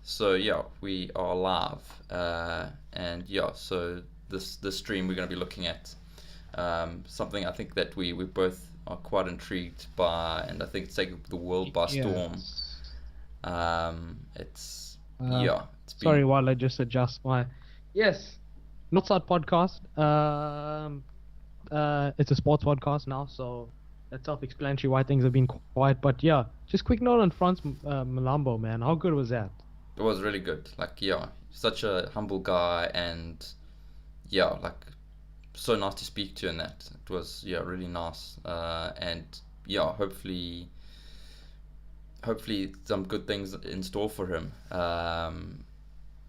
So yeah, we are live, and yeah, so this stream we're going to be looking at something I think that we both are quite intrigued by, and I think it's taking the world by storm. Yes. It's Uh, yeah, it's Sorry, been while I just adjust my. Yes. Not Outside podcast. It's a sports podcast now, so that's self-explanatory why things have been quiet. But yeah, just quick note on France Malambo, man. How good was that? it was really good. Like yeah, such a humble guy, and yeah, like so nice to speak to, and that it was yeah really nice, and yeah, hopefully some good things in store for him.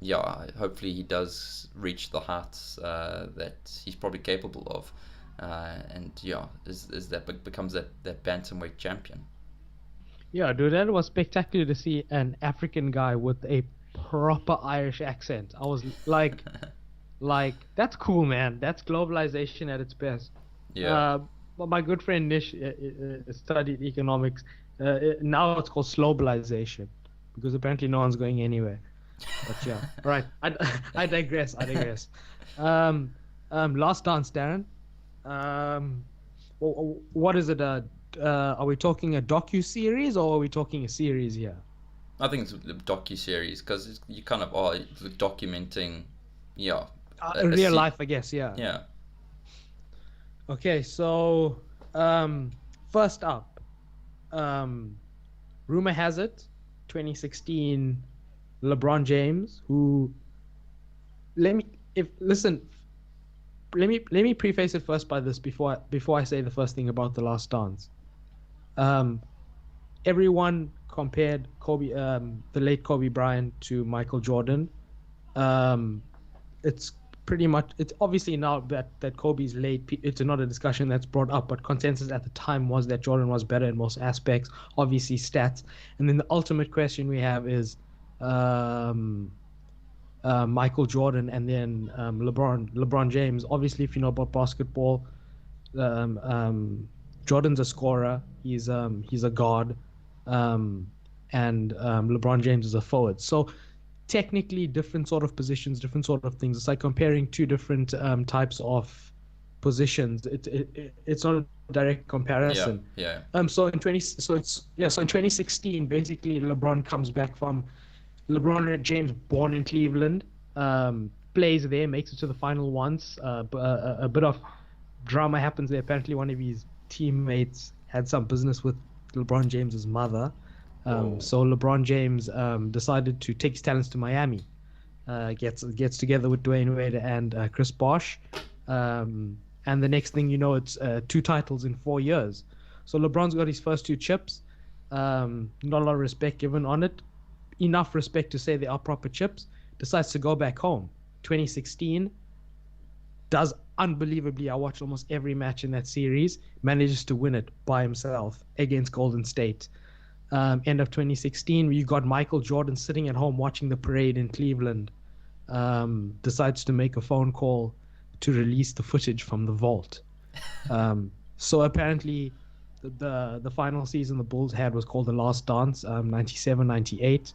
Yeah, hopefully he does reach the heights that he's probably capable of, and yeah, is that becomes that bantamweight champion. Yeah, dude, that was spectacular to see an African guy with a proper Irish accent. I was that's cool, man. That's globalization at its best. Yeah, Uh, but my good friend Nish studied economics. Now it's called slowbalization because apparently no one's going anywhere. But yeah, all right. I digress. I digress. Um, Last Dance, Darren. Um, what is it? Are we talking a docu series or are we talking a series here? I think it's a docu series because you kind of are documenting, yeah, a Real life, I guess. Yeah. yeah. Okay. So, first up, um, rumor has it, 2016, LeBron James, who let me if listen, let me preface it first by this before I say the first thing about the Last Dance. Um, Everyone compared the late Kobe Bryant to Michael Jordan. Um, it's it's obviously now that Kobe's late. It's not a discussion that's brought up, but consensus at the time was that Jordan was better in most aspects, obviously stats. And then the ultimate question we have is um, Michael Jordan and then LeBron James. Obviously, if you know about basketball, um, um, Jordan's a scorer. He's a guard, um, and LeBron James is a forward. So technically, different sort of positions, different sort of things. It's like comparing two different types of positions. It's not a direct Yeah, comparison. yeah, So in 2016, basically LeBron comes back from LeBron James, born in Cleveland, plays there, makes it to the final once. A bit of drama happens there. Apparently, one of his teammates had some business with LeBron James's mother. whoa, So LeBron James decided to take his talents to Miami. Gets together with Dwayne Wade and Chris Bosh. And the next thing you know, it's two titles in 4 years. So LeBron's got his first two chips. Not a lot of respect given on it. Enough respect to say they are proper chips. Decides to go back home. 2016 does unbelievably. I watched almost every match in that series. Manages to win it by himself against Golden State. End of 2016, you got Michael Jordan sitting at home watching the parade in Cleveland. Decides to make a phone call to release the footage from the vault. So apparently, the final season the Bulls had was called The Last Dance, 97, 98,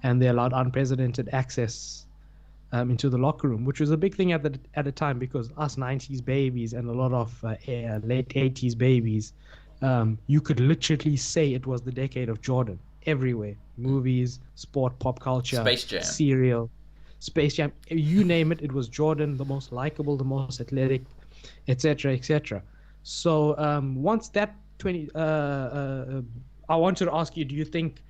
and they allowed unprecedented access into the locker room, which was a big thing at the time because us 90s babies and a lot of late 80s babies, you could literally say it was the decade of Jordan everywhere. Movies, sport, pop culture, Space Jam. serial, Space Jam, you name it, it was Jordan, the most likable, the most athletic, etc., etc. So once that 20, I wanted to ask you, do you think?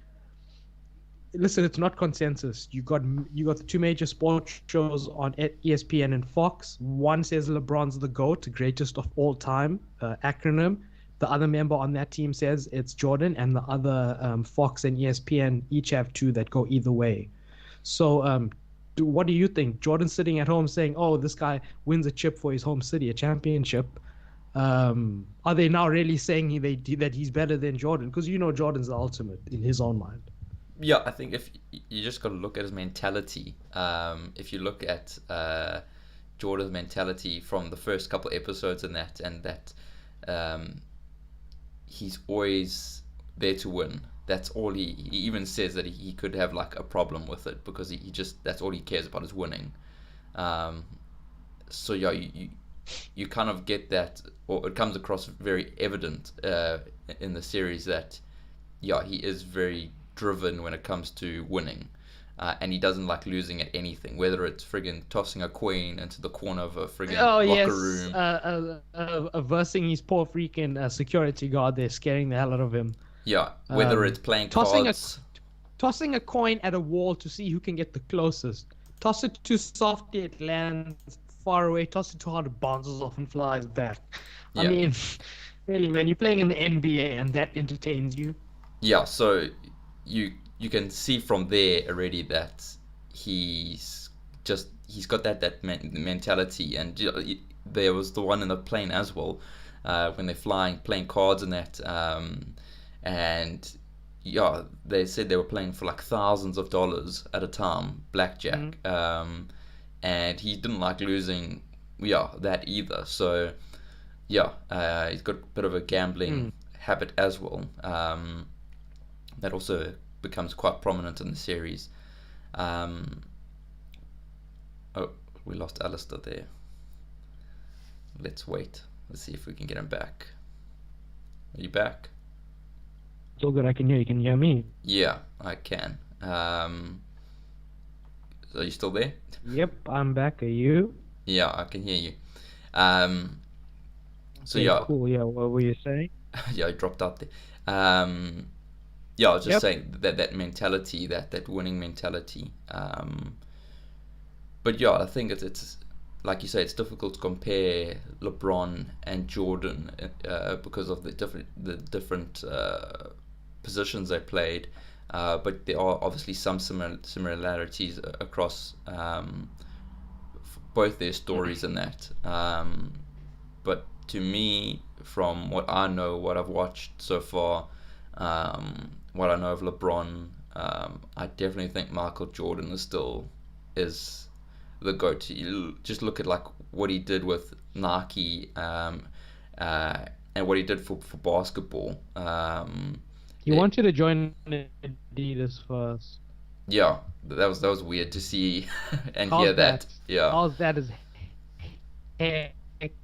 Listen, it's not consensus. You got the two major sports shows on ESPN and Fox. One says LeBron's the GOAT, greatest of all time, acronym. The other member on that team says it's Jordan, and the other Fox and ESPN each have two that go either way. So, what do you think? Jordan's sitting at home saying, "Oh, this guy wins a chip for his home city, a championship." Are they now really saying that he's better than Jordan? Because Jordan's the ultimate in his own mind. Yeah, I think if you just got to look at his mentality, if you look at Jordan's mentality from the first couple episodes and that um, he's always there to win. that's all he even says that he could have like a problem with it because he just that's all he cares about is winning. Um, so yeah, you kind of get that, or it comes across very evident in the series that yeah, he is very driven when it comes to winning. And he doesn't like losing at anything, whether it's friggin' tossing a coin into the corner of a friggin' Oh locker yes, room. versing his poor freaking security guard there, scaring the hell out of him. Yeah, whether it's playing Tossing a cards. tossing a coin at a wall to see who can get the closest. Toss it too softly, it lands far away. Toss it too hard, it bounces off and flies back. I Yeah, mean, really, man, you're playing in the NBA and that entertains you. yeah. So you can see from there already that he's got that mentality, and there was the one in the plane as well, when they're flying, playing cards and that, and yeah, they said they were playing for like thousands of dollars at a time, blackjack, and he didn't like losing, yeah, that either. So yeah, he's got a bit of a gambling habit as well. That also becomes quite prominent in the series. Um, oh, we lost Alistair there. Let's wait. Let's see if we can get him back. Are you back? So good, I can hear you. Can you hear me? Yeah, I can. Are you still there? Yep, I'm back. Are you? Yeah, I can hear you. Um, so Okay, yeah, cool. Yeah, what were you saying? yeah, I dropped out there. Yeah, I was just Yep. saying that mentality, that winning mentality. But yeah, I think it's like you say, it's difficult to compare LeBron and Jordan because of the different positions they played. But there are obviously some similarities across both their stories in that. But to me, from what I know, what I've watched so far, what I know of LeBron, I definitely think Michael Jordan is the goat. You just look at like what he did with Nike, and what he did for basketball. He It, wanted to join Adidas first. yeah, that was weird to see and hear How's that. that? Yeah, How's that is hectic.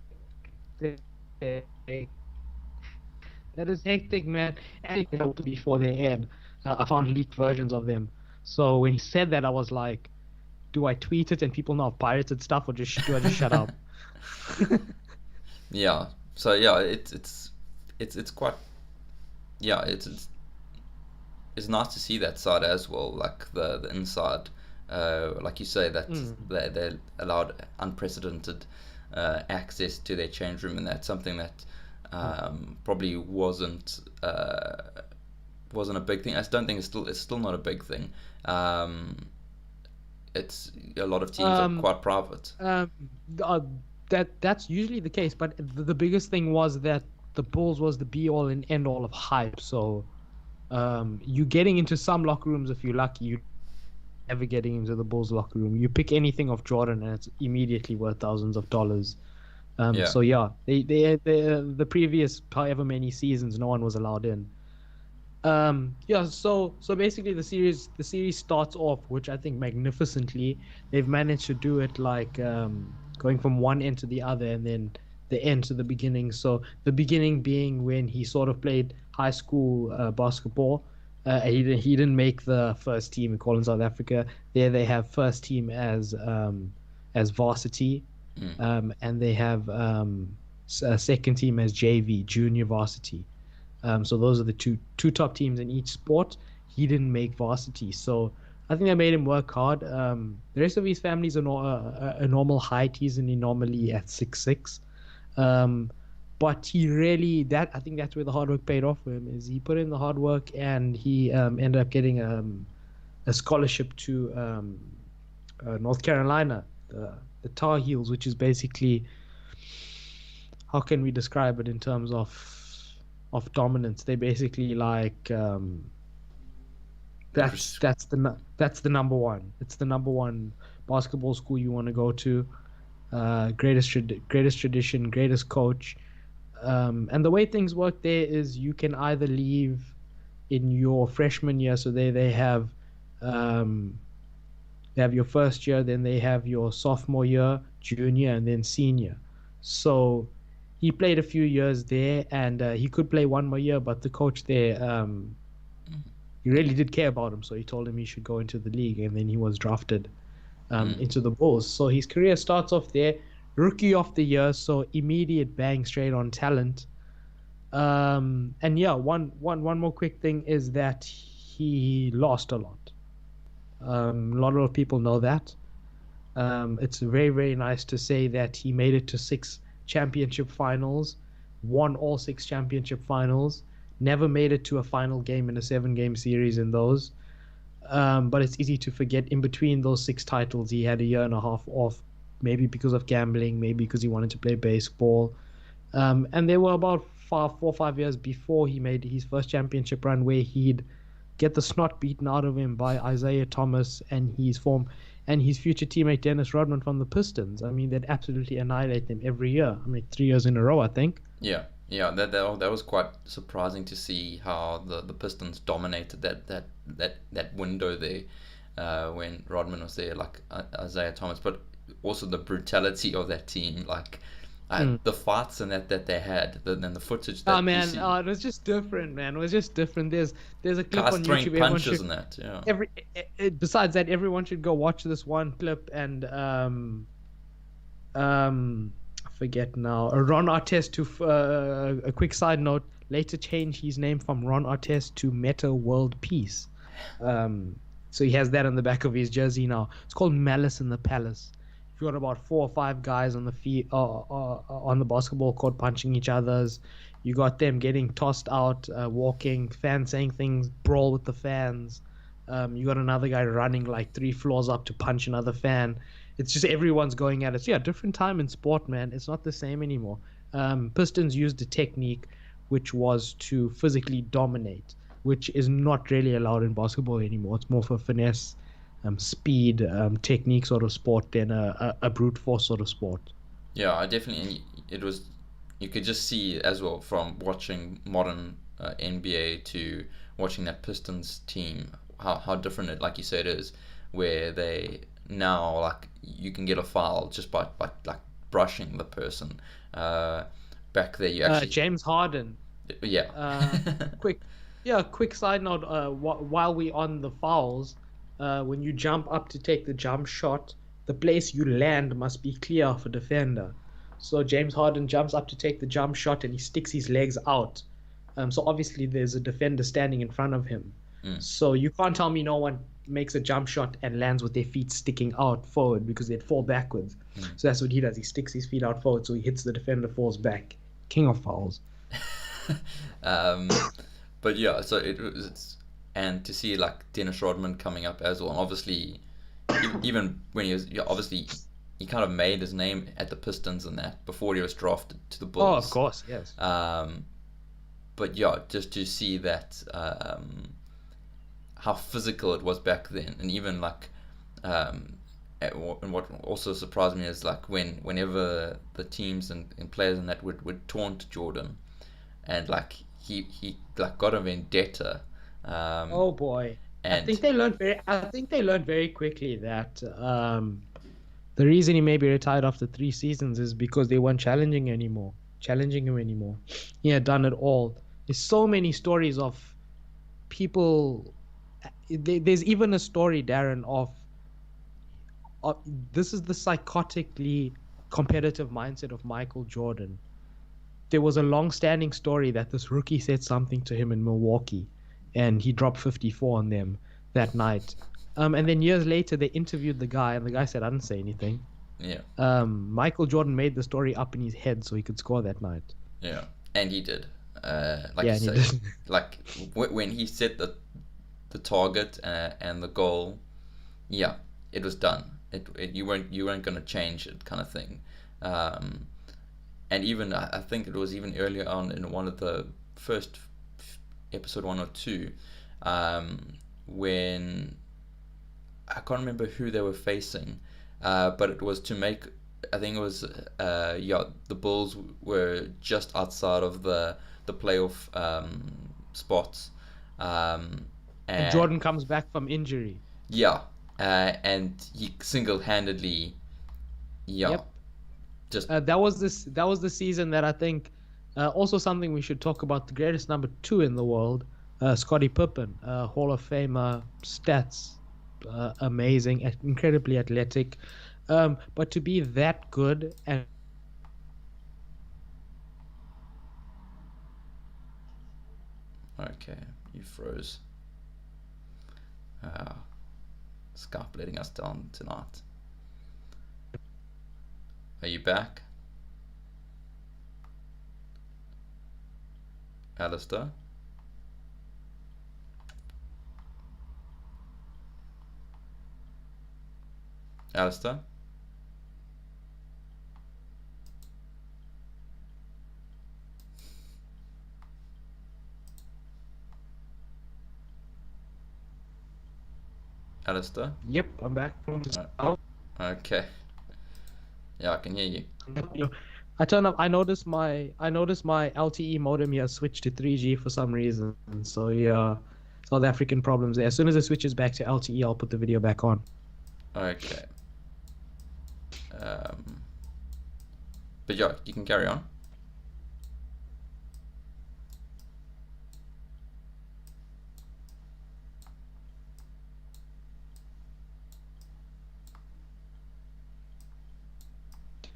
That is hectic, man. And it helped before they end. I found leaked versions of them. So when he said that, I was like, do I tweet it and people know I've pirated stuff, or do I just shut up? yeah. So yeah, it's quite yeah it's nice to see that side as well, like the inside. Like you say, that they allowed unprecedented access to their change room, and that's something that probably wasn't a big thing. I don't think it's still not a big thing. It's a lot of teams are Um, quite private. um, uh, that's usually the case, but the biggest thing was that the Bulls was the be all and end all of hype. So, you getting into some locker rooms if you're lucky. You never getting into the Bulls locker room. You pick anything of Jordan and it's immediately worth thousands of dollars. Yeah, So yeah, the previous however many seasons, no one was allowed in. Yeah, so basically the series starts off, which I think magnificently. They've managed to do it like going from one end to the other and then the end to the beginning. So the beginning being when he sort of played high school basketball. He didn't make the first team in Colin, South Africa. There they have first team as varsity, and they have second team as JV, junior varsity. So those are the two top teams in each sport. He didn't make varsity, so I think that made him work hard. The rest of his family's a normal height. He's normally at 6'6". But he really I think that's where the hard work paid off for him. Is he put in the hard work and he ended up getting a scholarship to North Carolina, the Tar Heels, which is basically, how can we describe it in terms of dominance? They basically like that's the number one. It's the number one basketball school you want to go to. Greatest tradition, greatest coach. And the way things work there is you can either leave in your freshman year. So um, they have your first year, then they have your sophomore year, junior, and then senior. So he played a few years there, and he could play one more year, but the coach there, he really did care about him, so he told him he should go into the league, and then he was drafted Mm. into the Bulls. So his career starts off there, rookie of the year, so immediate bang straight on talent. And yeah, one more quick thing is that he lost a lot. A lot of people know that. It's very, very nice to say that he made it to six championship finals, won all six championship finals, never made it to a final game in a seven-game series in those. But it's easy to forget in between those six titles, he had a year and a half off, maybe because of gambling, maybe because he wanted to play baseball. And there were about 4 or 5 years before he made his first championship run where he'd get the snot beaten out of him by Isaiah Thomas and his future teammate Dennis Rodman from the Pistons. I mean, they'd absolutely annihilate them every year. I mean, 3 years in a row, I think. Yeah, yeah, that was quite surprising to see how the Pistons dominated that window there when Rodman was there, like Isaiah Thomas, but also the brutality of that team, like the fights and that they had, and the footage Oh that you man, see, it was just different, man. It was just different. There's a clip guys on throwing YouTube. Everyone punches should and that, yeah, besides that, everyone should go watch this one clip and I forget now. Ron Artest to a quick side note. Later changed his name from Ron Artest to Meta World Peace. So he has that on the back of his jersey now. It's called Malice in the Palace. You got about 4 or 5 guys on the on the basketball court punching each others. You got them getting tossed out, walking, fans saying things, brawl with the fans. You got another guy running like 3 floors up to punch another fan. It's just everyone's going at it. So yeah, different time in sport, man. It's not the same anymore. Pistons used a technique which was to physically dominate, which is not really allowed in basketball anymore. It's more for finesse, speed, technique sort of sport than a brute force sort of sport. yeah. I definitely, and it was, you could just see as well from watching modern NBA to watching that Pistons team how different it, like you said, is, where they now, like, you can get a foul just by like brushing the person. Back there you actually, James Harden. yeah. Quick, yeah, quick side note. While we on the fouls, when you jump up to take the jump shot, the place you land must be clear of a defender. So James Harden jumps up to take the jump shot and he sticks his legs out. So obviously there's a defender standing in front of him. So you can't tell me no one makes a jump shot and lands with their feet sticking out forward because they'd fall backwards. So that's what he does. He sticks his feet out forward, so he hits the defender, falls back. King of fouls. um, but yeah, so and to see like Dennis Rodman coming up as well, and obviously even when he was, yeah, obviously he kind of made his name at the Pistons and that before he was drafted to the Bulls. Oh, of course, yes. But yeah, just to see that how physical it was back then, and even like and what also surprised me is like whenever the teams and players and that would taunt Jordan, and like he like got a vendetta. Oh boy. And I think they learned very quickly that the reason he maybe retired after 3 seasons is because they weren't challenging him anymore. He had done it all. There's so many stories of people. There's even a story, Darren, of this is the psychotically competitive mindset of Michael Jordan. There was a long-standing story that this rookie said something to him in Milwaukee, and he dropped 54 on them that night. And then years later, they interviewed the guy, and the guy said, "I didn't say anything." yeah, Michael Jordan made the story up in his head so he could score that night. yeah, and he did. Like Yeah, you and he say, did. like when he set the target and the goal, yeah, it was done. You weren't gonna change it, kind of thing. And even I think it was even earlier on in one of the first episode 1 or 2, when I can't remember who they were facing, but it was to make, I think it was yeah, the Bulls were just outside of the playoff spots, Um, And and Jordan comes back from injury. yeah, and he single-handedly, yeah, Yep. just That was the season that I think. Also, something we should talk about: the greatest number two in the world, Scottie Pippen, Hall of Famer, stats, amazing, incredibly athletic, but to be that good and okay. You froze. Uh, Skype letting us down tonight. Are you back, Alistair? Alistair? Alistair? yep, I'm back from Uh, South. okay. Yeah, I can hear you. I turned up. I noticed my LTE modem here switched to 3G for some reason. So yeah, South African problems there. As soon as it switches back to LTE, I'll put the video back on. Okay. Um, but yeah, you can carry on.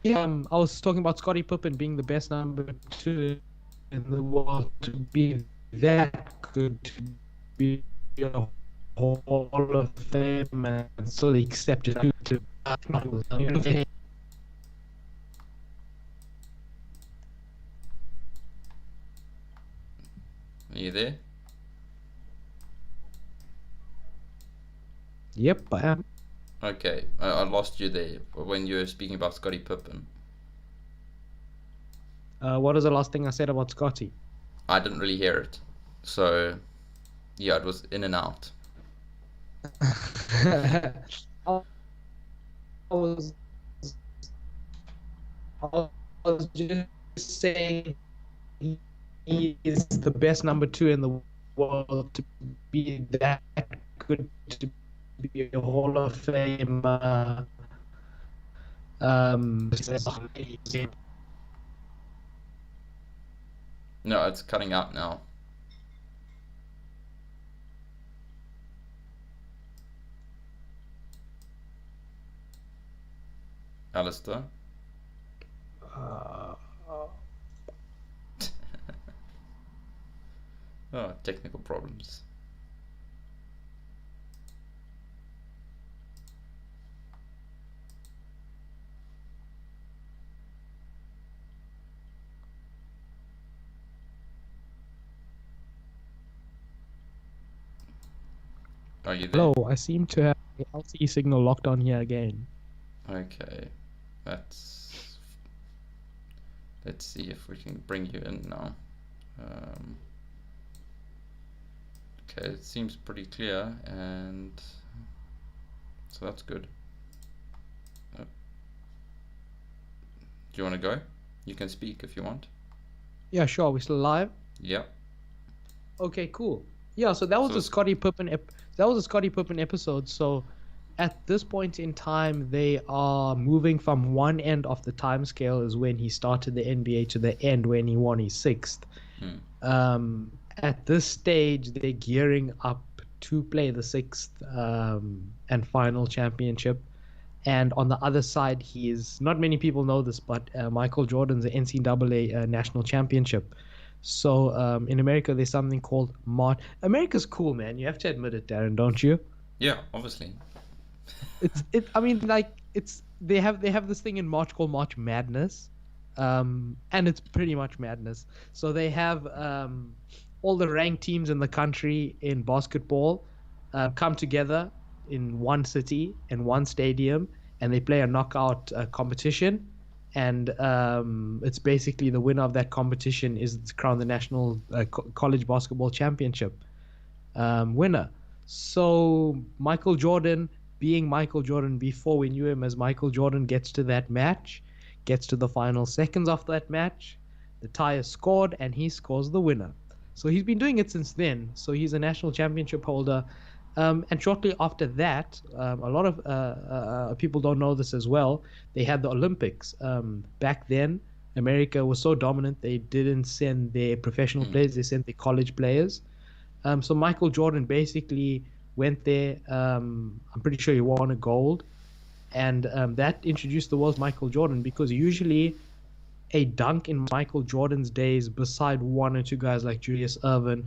Yeah, I was talking about Scottie Pippen being the best number two in the world. To be that good, to be a Hall of Fame and still accepted to Are you there? Yep, I am. Okay, I lost you there when you were speaking about Scottie Pippen. What was the last thing I said about Scotty? I didn't really hear it. So, yeah, it was in and out. I was I was just saying he is the best number two in the world. To be that good, to be a Hall of Fame. No, it's cutting out now. Alistair? uh, Oh, technical problems. Are you there? hello, I seem to have the LTE signal locked on here again. Okay, let's see if we can bring you in now. Um, okay, it seems pretty clear, and so that's good. Do you want to go? You can speak if you want. Yeah, sure. We're still live. Yeah. Okay, cool. Yeah, so that was So a Scottie Pippen that was a Scottie Pippen episode. So at this point in time, they are moving from one end of the time scale is when he started the NBA to the end when he won his sixth. At this stage, they're gearing up to play the sixth and final championship. And on the other side, he is not many people know this, but Michael Jordan's the NCAA national championship. So in America, there's something called March. America's cool, man. You have to admit it, Darren, don't you? yeah, obviously. I mean, like they have this thing in March called March Madness, and it's pretty much madness. So they have all the ranked teams in the country in basketball come together in one city in one stadium, and they play a knockout competition. And it's basically the winner of that competition is crowned the national college basketball championship winner. So Michael Jordan, being Michael Jordan before we knew him as Michael Jordan, gets to that match, gets to the final seconds of that match. The tie is scored, and he scores the winner. So he's been doing it since then. So he's a national championship holder. And shortly after that, a lot of people don't know this as well. They had the Olympics. Back then, America was so dominant, they didn't send their professional Mm. players, they sent their college players. So Michael Jordan basically went there. I'm pretty sure he won a gold. And that introduced the world to Michael Jordan, because usually a dunk in Michael Jordan's days, beside one or two guys like Julius Erving,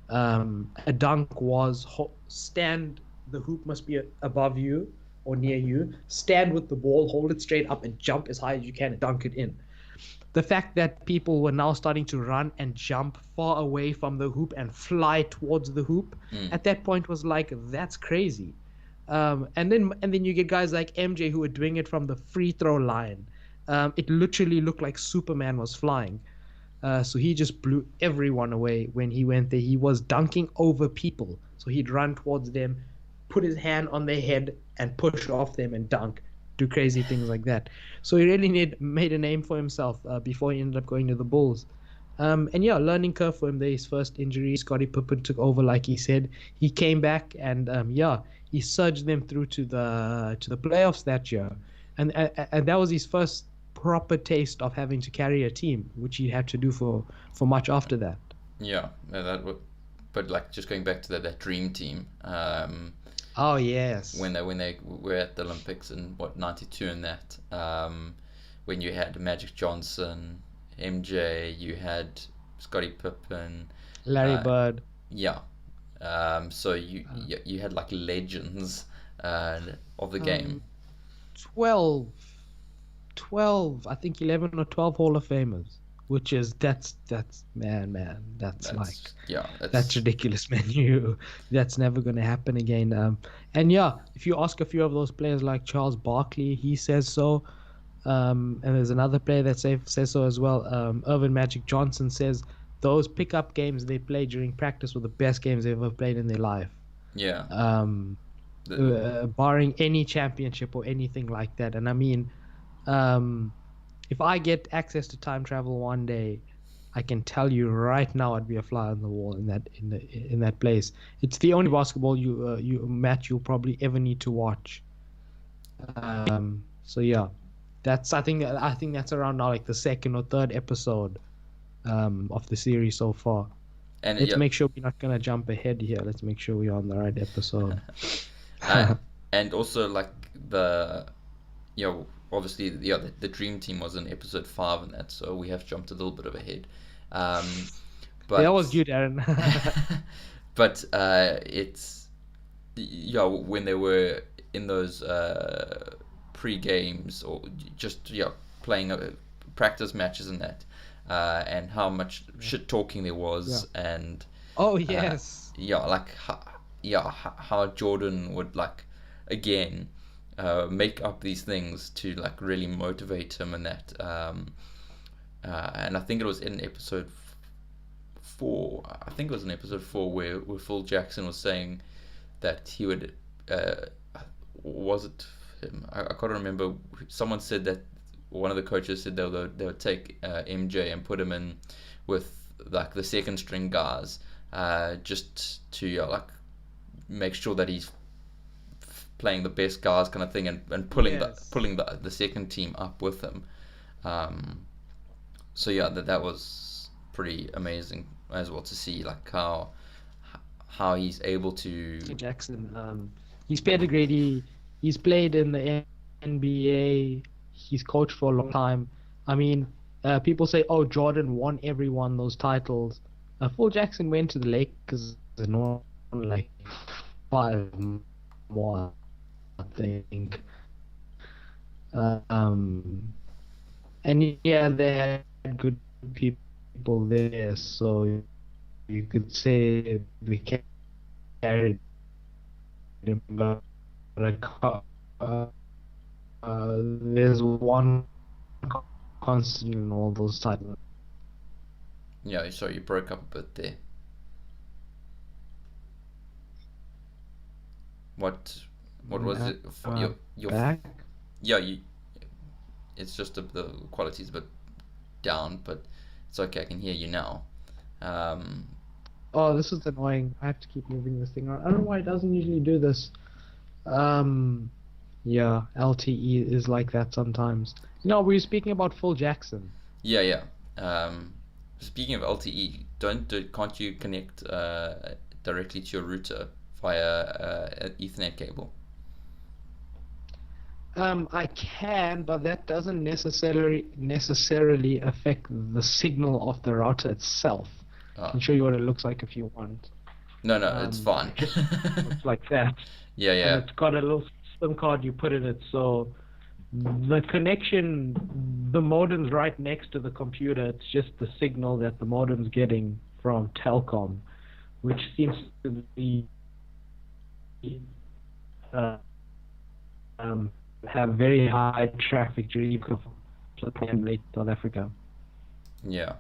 a dunk was stand, the hoop must be above you or near you, stand with the ball, hold it straight up, and jump as high as you can and dunk it in. The fact that people were now starting to run and jump far away from the hoop and fly towards the hoop Mm. at that point was like, that's crazy. And then you get guys like MJ who were doing it from the free throw line. It literally looked like Superman was flying. So he just blew everyone away when he went there. He was dunking over people. So he'd run towards them, put his hand on their head, and push off them and dunk, do crazy things like that. So he really made a name for himself before he ended up going to the Bulls. And yeah, learning curve for him there. His first injury, Scottie Pippen took over, like he said. He came back and yeah, he surged them through to the playoffs that year, and that was his first proper taste of having to carry a team, which he had to do for much after that. Yeah, that would, but like just going back to that dream team, Oh yes, when they were at the Olympics in what '92 and that, when you had Magic Johnson, MJ, you had Scottie Pippen, Larry uh, Bird. yeah, so you, uh, you you had like legends of the game. um, 12, 12, I think 11 or 12 Hall of Famers, which is that's man, that's like, That's yeah, that's that's ridiculous, man. That's never going to happen again. And yeah, if you ask a few of those players like Charles Barkley, he says so. And there's another player that says so as well. Irvin Magic Johnson says those pickup games they played during practice were the best games they ever played in their life. yeah. Um, The, Barring any championship or anything like that. And I mean, um, if I get access to time travel one day, I can tell you right now I'd be a fly on the wall in that place. It's the only basketball you match you'll probably ever need to watch. So yeah, that's I think that's around now like the second or third episode of the series so far. and Let's yeah, make sure we're not gonna jump ahead here. Let's make sure we're on the right episode. uh, and also like the you know, obviously, yeah, the Dream Team was in episode 5 and that, so we have jumped a little bit of ahead. Um, That but was you, Darren. but it's yeah, when they were in those pre games or just yeah playing practice matches and that, and how much shit talking there Yeah. was, and Oh uh, yes. yeah, like how Jordan would like again make up these things to like really motivate him and that. And I think it was in episode 4. I think it was in episode 4 where Phil Jackson was saying that he would. Uh, was it him? I can't remember. Someone said that one of the coaches said they would take MJ and put him in with like the second string guys, just to like make sure that he's playing the best guys kind of thing, and pulling the Yes. pulling the second team up with him. Um, so yeah, that was pretty amazing as well to see like how he's able to. Jackson. He's pedigree. He's played in the NBA. He's coached for a long time. I mean, people say, "Oh, Jordan won every one of those titles." Phil Jackson went to the Lakers and won like 5 more, I think. Um, and yeah, they had good people there, so you could say they carried him. But uh, there's one constant in all those titles. Yeah, sorry, you broke up a bit there. What what was Uh, it for uh, your Back. yeah you? It's just the quality's a bit down, but it's okay. I can hear you now. Um, Oh, this is annoying. I have to keep moving this thing around. I don't know why it doesn't usually do this. Um, yeah, LTE is like that sometimes. No, we were speaking about Phil Jackson. Yeah, yeah. Um, Speaking of LTE, can't you connect directly to your router via an Ethernet cable? I can, but that doesn't necessarily affect the signal of the router itself. I Ah, can show you what it looks like if you want. no, no, it's fine. It just looks like that, Yeah, and yeah, it's got a little SIM card you put in it, so the connection, the modem's right next to the computer. It's just the signal that the modem's getting from Telcom, which seems to be uh, um, have very high traffic during late South Africa. yeah.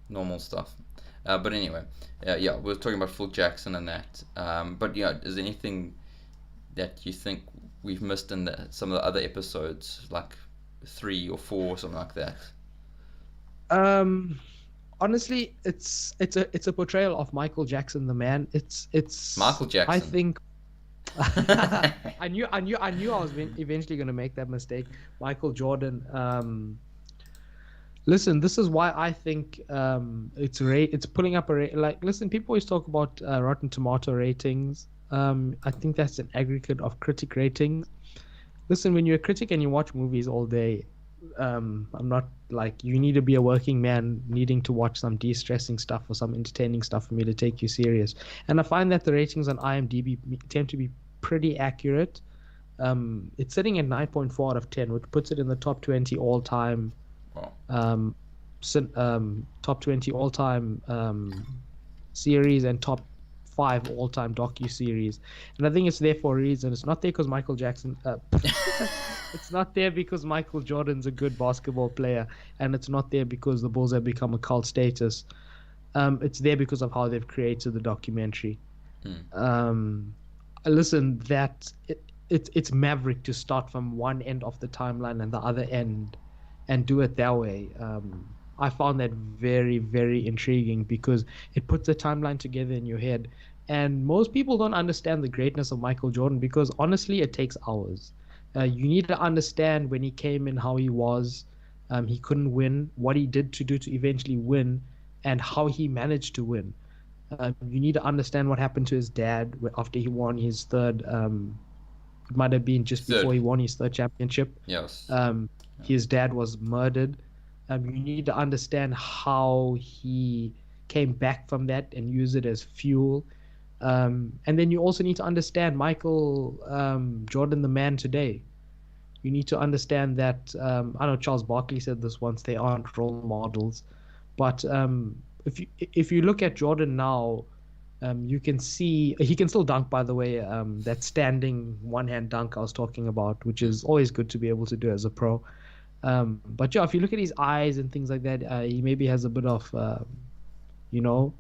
Normal stuff. But anyway, yeah, we are talking about Phil Jackson and that. But yeah, is there anything that you think we've missed in some of the other episodes, like 3 or 4, or something like that? Um, Honestly, it's a portrayal of Michael Jackson, the man. It's Michael I Jackson. think I knew I was eventually going to make that mistake. Michael Jordan. Listen, this is why I think it's pulling up like. Listen, people always talk about Rotten Tomato ratings. I think that's an aggregate of critic ratings. Listen, when you're a critic and you watch movies all day, I'm not like you need to be a working man needing to watch some de-stressing stuff or some entertaining stuff for me to take you serious. And I find that the ratings on IMDb tend to be pretty accurate. It's sitting at 9.4 out of 10, which puts it in the top 20 all-time Well, um, top 20 all-time series and top 5 all-time docu-series. And I think it's there for a reason. It's not there because Michael Jackson. It's not there because Michael Jordan's a good basketball player, and it's not there because the Bulls have become a cult status. It's there because of how they've created the documentary. hmm. Um, Listen, it's maverick to start from one end of the timeline and the other end and do it that way. I found that very, very intriguing because it puts the timeline together in your head. And most people don't understand the greatness of Michael Jordan because honestly, it takes hours. You need to understand when he came in, how he was. He couldn't win, what he did to do to eventually win, and how he managed to win. You need to understand what happened to his dad after he won his third. It might have been just before Third. he won his third championship. Yes. Um, Yeah. his dad was murdered. You need to understand how he came back from that and use it as fuel. And then you also need to understand Michael Jordan, the man today. You need to understand that I know Charles Barkley said this once. They aren't role models, but if you look at Jordan now, you can see he can still dunk. By the way, that standing one hand dunk I was talking about, which Hmm. is always good to be able to do as a pro. But yeah, if you look at his eyes and things like that, he maybe has a bit of you know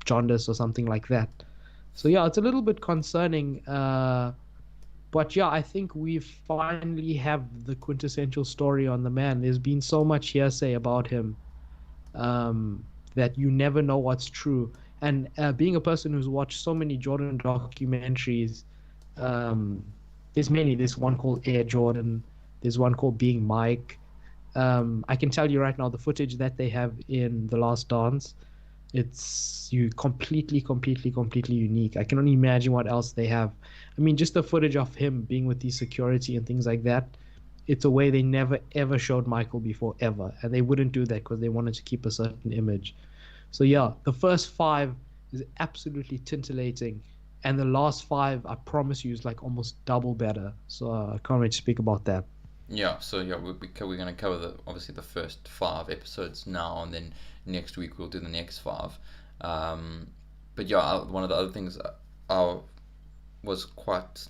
jaundice or something like that. So yeah, it's a little bit concerning. But yeah, I think we finally have the quintessential story on the man. There's been so much hearsay about him that you never know what's true. And being a person who's watched so many Jordan documentaries, um, there's many. There's one called Air Jordan. There's one called Being Mike. I can tell you right now, the footage that they have in The Last Dance, it's you completely unique. I can only imagine what else they have. I mean, just the footage of him being with the security and things like that. It's a way they never ever showed Michael before ever, and they wouldn't do that because they wanted to keep a certain image. So yeah, the first five is absolutely tintillating, and the last five, I promise you, is like almost double better. So I can't wait to speak about that. Yeah, so yeah, we're going to cover obviously the first 5 episodes now, and then next week we'll do the next 5. Um, but yeah, one of the other things I was quite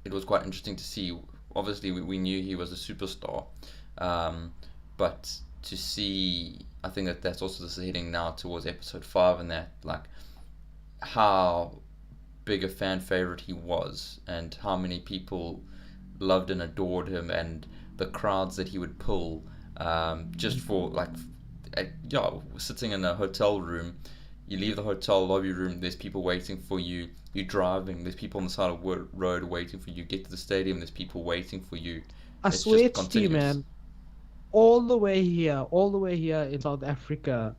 it was quite interesting to see. Obviously, we knew he was a superstar, um, but to see, I think that's also just heading now towards episode 5, and that like how big a fan favorite he was, and how many people loved and adored him, and the crowds that he would pull, just for like, yeah, sitting in a hotel room, You leave the hotel lobby room, there's people waiting for you. You're driving, there's people on the side of road waiting for you. Get to the stadium, there's people waiting for you. I It's swear just to you, continuous. man, all the way here in South Africa,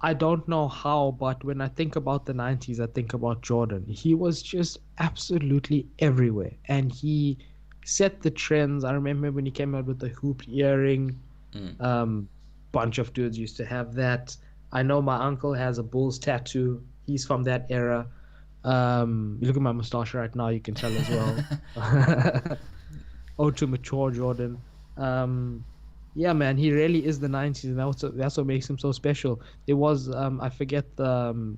I don't know how, but when I think about the 90s, I think about Jordan. He was just absolutely everywhere. And he set the trends. I remember when he came out with the hooped earring. Mm. Um, Bunch of dudes used to have that. I know my uncle has a Bulls tattoo. He's from that era. You look at my mustache right now, you can tell as well. Oh, to mature Jordan. Um, yeah, man, he really is the 90s, and that's what makes him so special. There was I forget the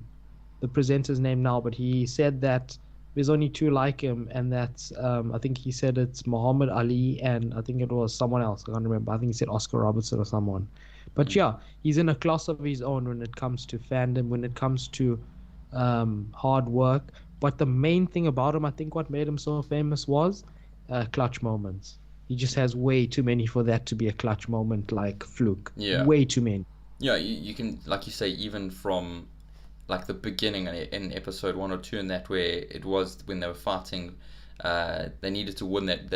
presenter's name now, but he said that there's only two like him, and that's I think he said it's Muhammad Ali, and I think it was someone else. I can't remember. I think he said Oscar Robertson or someone. But Mm. yeah, he's in a class of his own when it comes to fandom, when it comes to hard work. But the main thing about him, I think, what made him so famous was clutch moments. He just has way too many for that to be a clutch moment like Fluke. Yeah. Way too many. Yeah, you can, like you say, even from like the beginning in episode 1 or 2, and that where it was when they were fighting, they needed to win that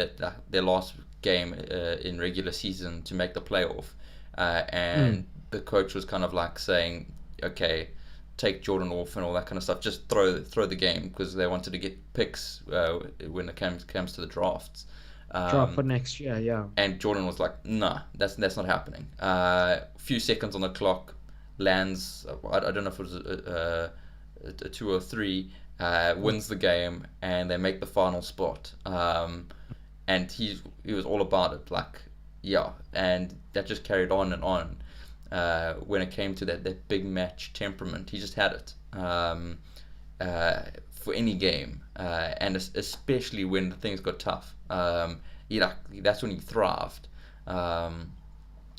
their last game in regular season to make the playoff, Mm, and the coach was kind of like saying, okay, take Jordan off and all that kind of stuff, just throw the game, because they wanted to get picks when it comes to the drafts. drop for Um, next year, yeah. and Jordan was like, "Nah, that's not happening." Few seconds on the clock, lands. I don't know if it was a 2 or 3. Wins the game, and they make the final spot. And he was all about it, like, yeah, and that just carried on and on. When it came to that big match temperament, he just had it. For any game, and especially when things got tough. That's when he thrived. Um,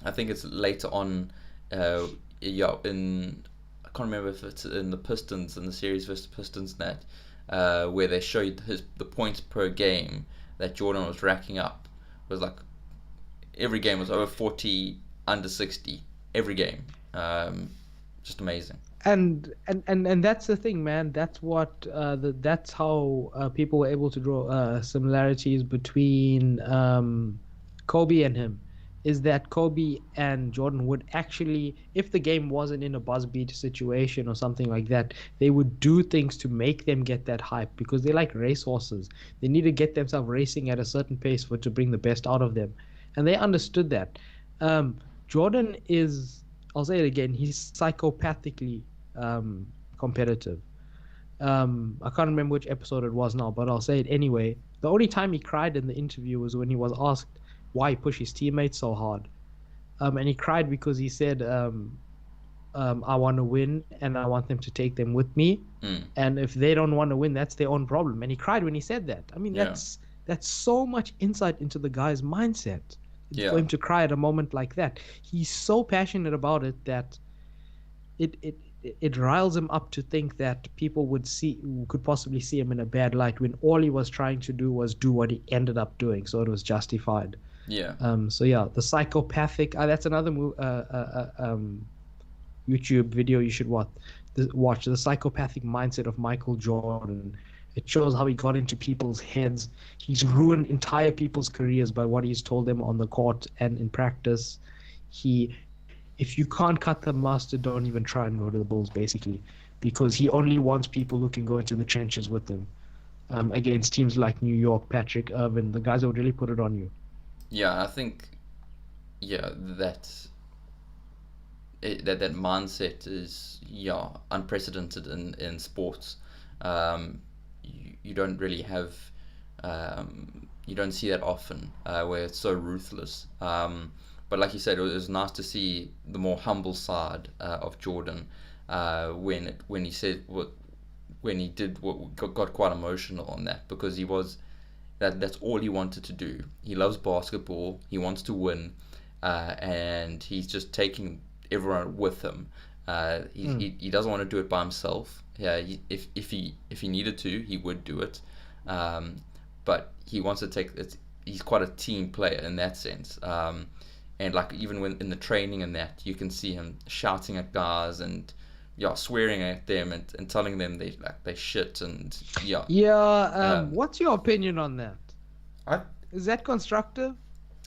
I think it's later on, yeah, in I can't remember if it's in the Pistons, in the series versus Pistons net, where they showed the points per game that Jordan was racking up. It was like every game was over 40, under 60, every game. Just amazing. And that's the thing, man. That's how people were able to draw similarities between Kobe and him. Is that Kobe and Jordan would actually, if the game wasn't in a buzz beat situation or something like that, they would do things to make them get that hype because they're like racehorses. They need to get themselves racing at a certain pace for to bring the best out of them, and they understood that. Jordan is, I'll say it again, he's psychopathically competitive. I can't remember which episode it was now, but I'll say it anyway. The only time he cried in the interview was when he was asked why he pushed his teammates so hard. And he cried because he said, I want to win and I want them to take them with me. Mm, And if they don't want to win, that's their own problem. And he cried when he said that. I mean, yeah, that's so much insight into the guy's mindset for yeah, him to cry at a moment like that. He's so passionate about it that it it it riles him up to think that people could possibly see him in a bad light when all he was trying to do was do what he ended up doing, so it was justified. yeah, So yeah, the psychopathic. That's another YouTube video you should watch the psychopathic mindset of Michael Jordan. It shows how he got into people's heads. He's ruined entire people's careers by what he's told them on the court and in practice. If you can't cut the mustard, don't even try and go to the Bulls, basically, because he only wants people who can go into the trenches with him. Against teams like New York, Patrick Irvin, the guys that would really put it on you. yeah. I think, yeah, that mindset is, yeah, unprecedented in sports. You don't really have, you don't see that often, where it's so ruthless. But like you said, it was nice to see the more humble side of Jordan, when he said when he did what got quite emotional on that, because that's all he wanted to do. He loves basketball. He wants to win, and he's just taking everyone with him. He doesn't want to do it by himself. Yeah, if he needed to, he would do it. Um, but he wants to take it. He's quite a team player in that sense. And like even when in the training and that, you can see him shouting at guys and yeah, swearing at them and telling them they shit and yeah. Yeah, Um, what's your opinion on that? I Is that constructive?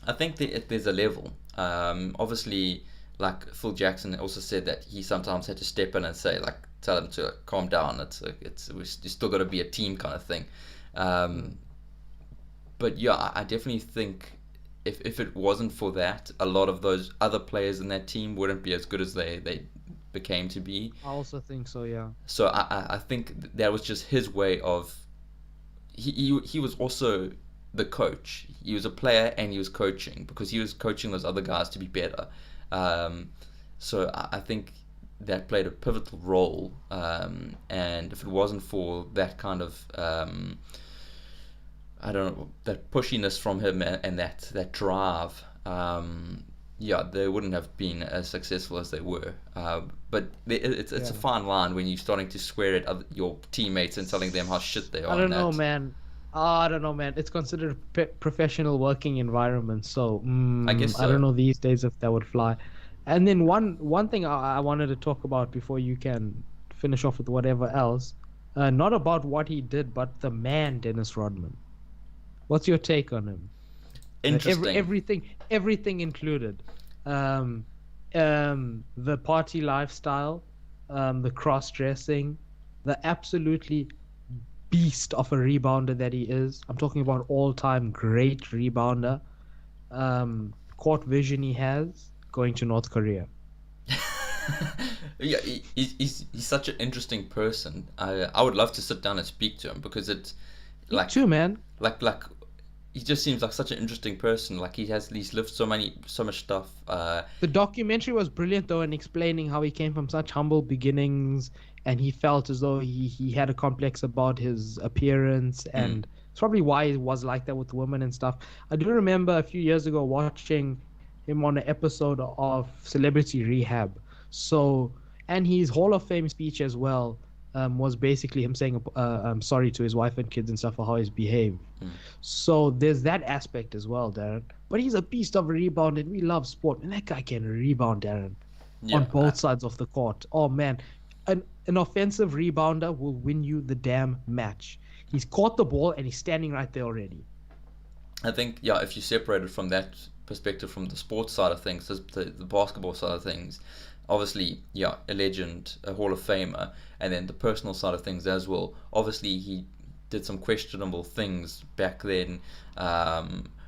I think there's a level. Obviously, like Phil Jackson also said that he sometimes had to step in and say like tell him to calm down. You still got to be a team kind of thing. Mm. Um, but yeah, I definitely think if it wasn't for that, a lot of those other players in that team wouldn't be as good as they became to be. I also think so, yeah. So I think that was just his way of he was also the coach. He was a player and he was coaching because he was coaching those other guys to be better. Um, so I think that played a pivotal role. And if it wasn't for that kind of I don't know, that pushiness from him and that drive, yeah, they wouldn't have been as successful as they were. But it's a Yeah. fine line when you're starting to swear at your teammates and telling them how shit they I are and don't know, that. man. I don't know, man. It's considered a professional working environment, so I guess I don't so. know these days if that would fly. And then one thing I wanted to talk about before you can finish off with whatever else, not about what he did, but the man, Dennis Rodman. What's your take on him? Interesting. Everything included. Um, the party lifestyle, the cross dressing, the absolutely beast of a rebounder that he is. I'm talking about all time great rebounder. Court vision he has going to North Korea. Yeah, he's such an interesting person. I would love to sit down and speak to him because it's Me like too, man. like he just seems like such an interesting person. Like he's lived so much stuff. The documentary was brilliant though in explaining how he came from such humble beginnings and he felt as though he had a complex about his appearance Mm, and it's probably why he was like that with women and stuff. I do remember a few years ago watching him on an episode of Celebrity Rehab. So and his Hall of Fame speech as well was basically him saying sorry to his wife and kids and stuff for how he's behaved. mm. So there's that aspect as well, Darren. But he's a beast of a rebound, and we love sport. And that guy can rebound, Darren, on Yeah, both sides of the court. Oh man, an offensive rebounder will win you the damn match. He's caught the ball and he's standing right there already. I think yeah, if you separate it from that perspective, from the sports side of things, the basketball side of things, obviously yeah, a legend, a Hall of Famer, and then the personal side of things as well. Obviously he did some questionable things back then.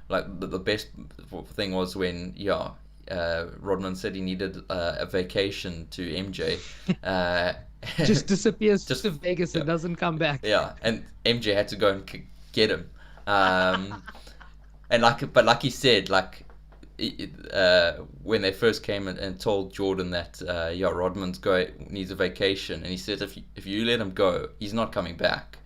Like the best thing was when yeah. Rodman said he needed a vacation to MJ. Uh, Just disappears just to Vegas yeah, and doesn't come back. yeah, and MJ had to go and get him. Um, and but like he said, like when they first came and told Jordan that yeah, Rodman's needs a vacation, and he said if you let him go, he's not coming back.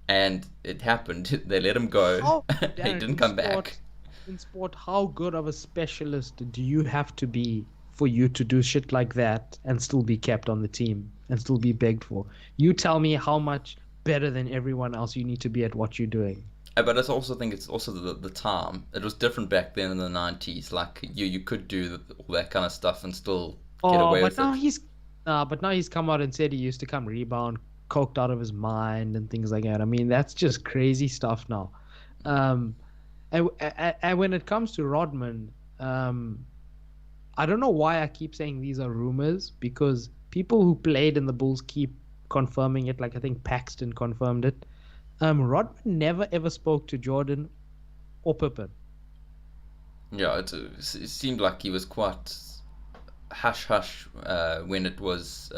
And it happened. They let him go. How, He Darren, didn't come back. in sport, how good of a specialist do you have to be for you to do shit like that and still be kept on the team and still be begged for? You tell me how much better than everyone else you need to be at what you're doing. But I also think it's also the time. It was different back then in the 90s. Like you could do all that kind of stuff and still get Oh, away with it. but now he's come out and said he used to come rebound, coked out of his mind and things like that. I mean, that's just crazy stuff now. Um, and when it comes to Rodman, I don't know why I keep saying these are rumors because people who played in the Bulls keep confirming it. Like I think Paxton confirmed it. Rodman never ever spoke to Jordan or Pippen. Yeah, it seemed like he was quite hush hush when it was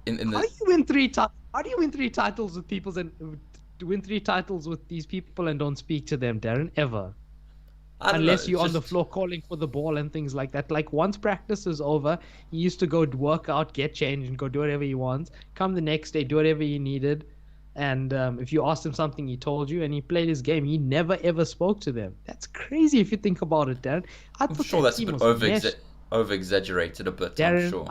in How the do you win How do you win three titles with people and win three titles with these people and don't speak to them, Darren? Ever? I don't know. Unless It's you're on the just floor calling for the ball and things like that. Like once practice is over, he used to go work out, get changed, and go do whatever he wants. Come the next day, do whatever he needed. And if you asked him something, he told you, and he played his game. He never ever spoke to them. That's crazy if you think about it, Darren. I I'm thought sure that that's a team bit was meshed. over exaggerated a bit. I'm Darren, sure.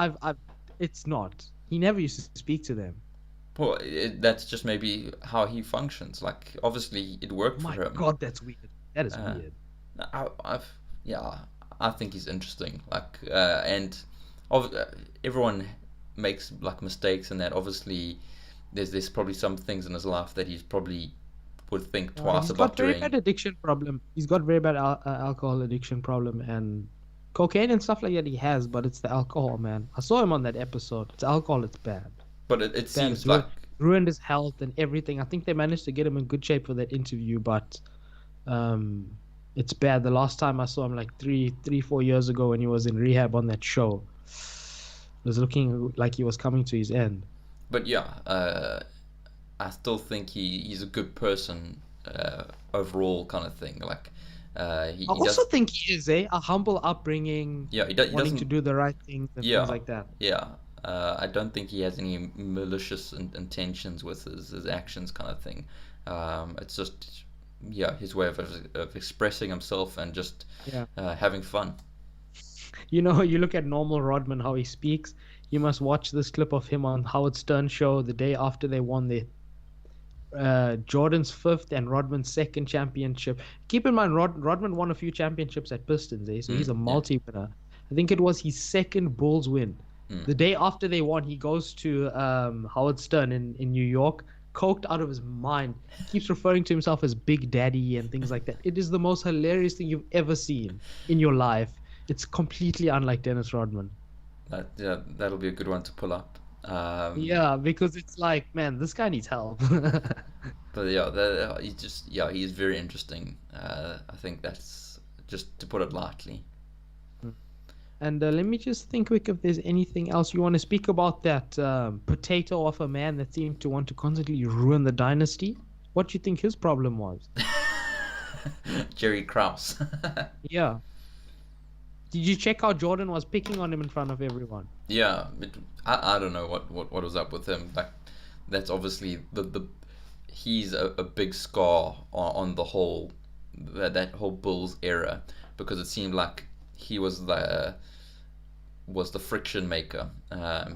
it's not. He never used to speak to them. Well, that's just maybe how he functions. Like obviously it worked for My him. God, that's weird. That is Uh, weird. I've yeah, I think he's interesting. Like and Of everyone makes like mistakes, and that obviously there's probably some things in his life that he's probably would think twice He's got about very bad doing. addiction problem. He's got very bad alcohol addiction problem and cocaine and stuff like that. He has, but it's the alcohol, man. I saw him on that episode. It's alcohol. It's bad. But it It's bad. seems like Ruined his health and everything. I think they managed to get him in good shape for that interview, but um, it's bad. The last time I saw him, like 4 years ago, when he was in rehab on that show, it was looking like he was coming to his end. but yeah, I still think he's a good person overall, kind of thing. Like I he does, also think he is a humble upbringing, yeah. He wanting to doesn't, do the right things and things yeah, like that. yeah. I don't think he has any malicious intentions with his actions, kind of thing. It's just, yeah, his way of expressing himself and just Yeah. having fun. You look at normal Rodman, how he speaks. You must watch this clip of him on Howard Stern show the day after they won their Jordan's fifth and Rodman's second championship. Keep in mind, Rodman won a few championships at Pistons, eh? So he's a Yeah. multi-winner. I think it was his second Bulls win. Mm. The day after they won, he goes to Howard Stern in New York, coked out of his mind. Keeps referring to himself as Big Daddy and things like that. It is the most hilarious thing you've ever seen in your life. It's completely unlike Dennis Rodman. Yeah, that'll be a good one to pull up. Yeah, because it's like, man, this guy needs help. But yeah, he's just, yeah, he's very interesting. I think that's just to put it lightly. And let me just think quick if there's anything else you want to speak about that potato of a man that seemed to want to constantly ruin the dynasty. What do you think his problem was? Jerry Krause. Yeah. Did you check how Jordan was picking on him in front of everyone? Yeah, I don't know what was up with him. Like, that's obviously the he's a big scar on the whole that whole Bulls era, because it seemed like he was the friction maker.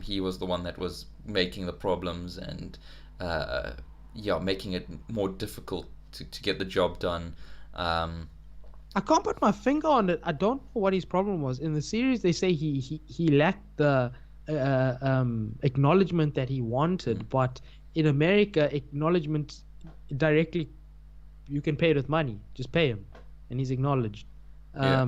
He was the one that was making the problems and yeah, making it more difficult to get the job done. Um, I can't put my finger on it. I don't know what his problem was. In the series, they say he lacked the acknowledgement that he wanted, but in America, acknowledgement directly, you can pay it with money. Just pay him, and he's acknowledged. yeah,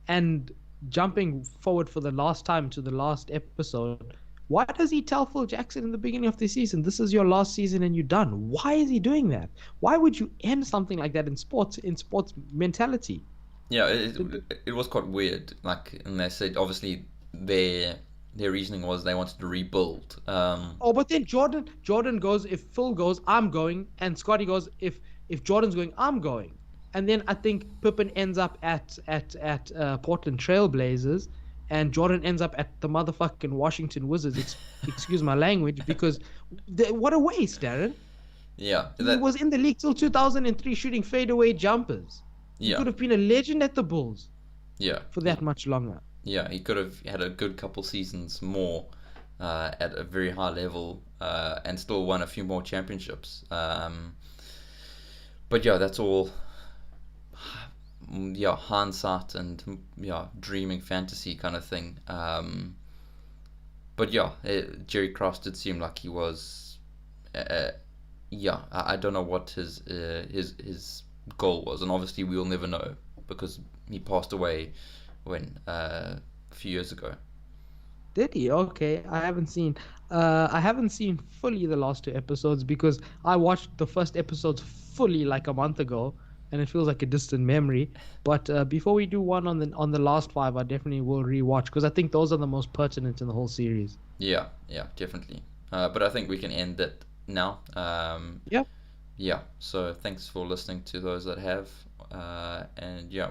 And jumping forward for the last time to the last episode, why does he tell Phil Jackson in the beginning of the season, this is your last season and you're done? Why is he doing that? Why would you end something like that in sports mentality? yeah. It was quite weird. Like, and they said obviously their reasoning was they wanted to rebuild. Oh, but then Jordan goes, if Phil goes, I'm going, and Scotty goes, if Jordan's going, I'm going. And then I think Pippen ends up at Portland Trailblazers, and Jordan ends up at the motherfucking Washington Wizards. Excuse my language, because what a waste, Darren. Yeah, He was in the league till 2003 shooting fadeaway jumpers. He yeah, could have been a legend at the Bulls yeah, for that much longer. yeah. He could have had a good couple seasons more at a very high level and still won a few more championships. But yeah, that's all. Yeah, hindsight and yeah, dreaming fantasy kind of thing. But yeah, Jerry Cross did seem like he was. Yeah, I don't know what his goal was, and obviously we'll never know because he passed away when a few years ago. Did he? Okay, I haven't seen fully the last two episodes because I watched the first episodes fully like a month ago, and it feels like a distant memory. But before we do one on the last five, I definitely will rewatch because I think those are the most pertinent in the whole series. Yeah, yeah, definitely. But I think we can end it now. Yep. Yeah. So thanks for listening to those that have, and yeah,